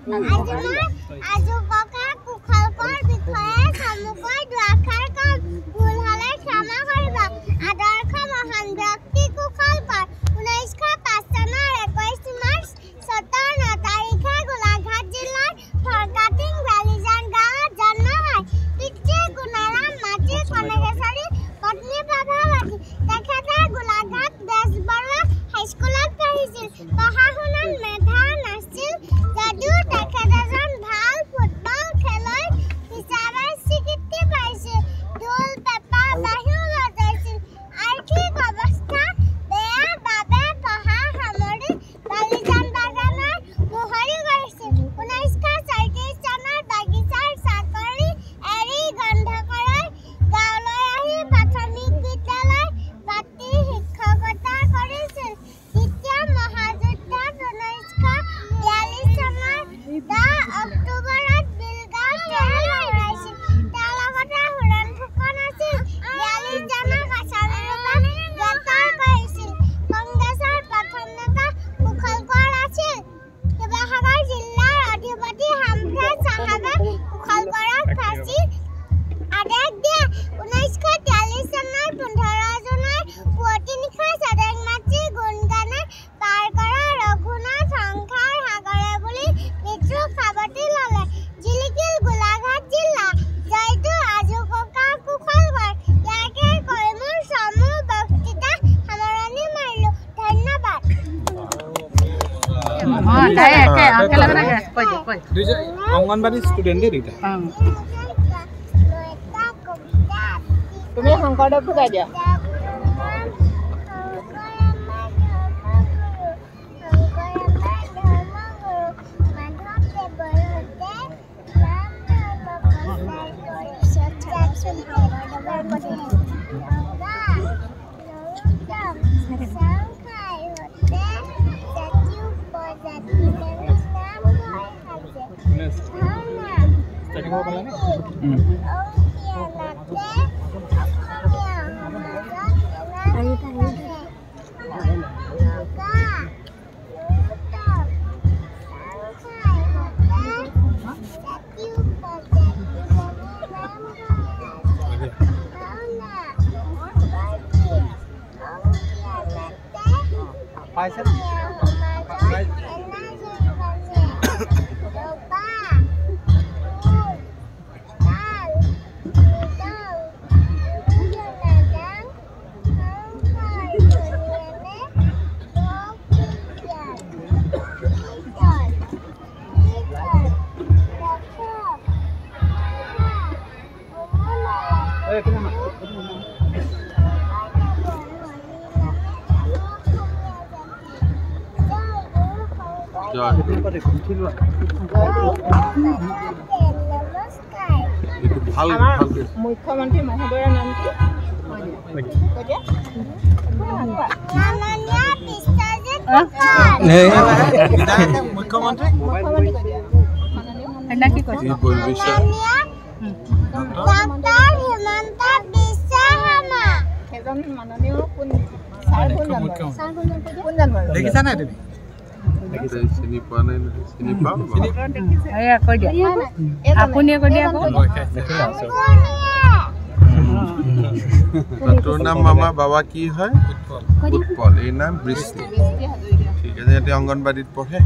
আজু ককা কুখলকৰ বিষয়ে সমুকৈ দুআষাৰ কম ভুল হলে ক্ষমা কৰিবা আদৰ্শ মহান ব্যক্তি কুখলকৰ 1905 চনৰ 21 মাৰ্চ 17 তাৰিখে গোলাঘাট জিলাৰ ফৰকাটিং বালিজান গাঁৱত জন্ম হয় পিতৃ গুণাৰাম মাতৃ কনকেশ্বৰী পত্নী প্ৰভাৱতী তেখেতে গোলাঘাট বেজবৰুৱা হাইস্কুলত পঢ়িছিল পঢ়া শুনাত মেধা নাছিল যদিও তেখেত এজন ভাল ফুটবল খেলুৱৈ হিচাপে স্বীকৃতি পাইছিল ঢোল পেঁপা বাঁহীও বজাইছিল আৰ্থিক অৱস্থা বেয়া বাবে পঢ়া সামৰি বালিজান বাগানৰ মোহৰি কৰিছিল 1934 চনত বাগিচাৰ চাকৰি এৰি গন্ধকৰাই গাঁৱলৈ আহি প্ৰাথমিক বিদ্যালয় পাতি শিক্ষকতা কৰিছিল দ্বিতীয় মহাযুদ্ধত 1942 চনৰ 10 অক্টোবৰত বিলগাঁও উৰাইছিল তাৰ লগতে হুৰণ ফুকন আছিল 42 জনক আচাৰ্যৰূপে গ্ৰেপ্তাৰ কৰিছিল কংগ্ৰেছৰ প্ৰথম নেতা কুখলকৰ আছিল শিৱসাগৰ জিলাৰ অধিপতি হামফ্ৰেজ চাহাবে কুখলকৰক ফাঁচীৰ আদেশ দিয়ে 1943 চনৰ 15 জুনৰ পুৱতি নিশা চাদেক মাতৃ গুণগানে পাৰ কৰা ৰঘুনাথ সংসাৰ সাগৰে বুলি মৃত্যু সাৱটি ল'লে জিলিকিল গোলাঘাট জিলা জয়টো আজু ককা কুখলকৰ ইয়াকে কৈ মোৰ সমূহ বক্তৃতা সামৰণি মাৰিলোঁ ধন্যবাদ অংগনবাড়ী ষ্টুডেণ্ট দুইটা তুমি শংকৰদেৱটো গাই দিয়া মুখ্যমন্ত্ৰী মহোদয়ৰ নাম কি দেখিছা নাই তুমি চিনি পোৱা নাই চিনি পাম তোৰ নাম মামা বাবা কি হয় উৎপল এই নাম বৃষ্টি ঠিক আছে এতিয়া অংগনবাড়ীত পঢ়ে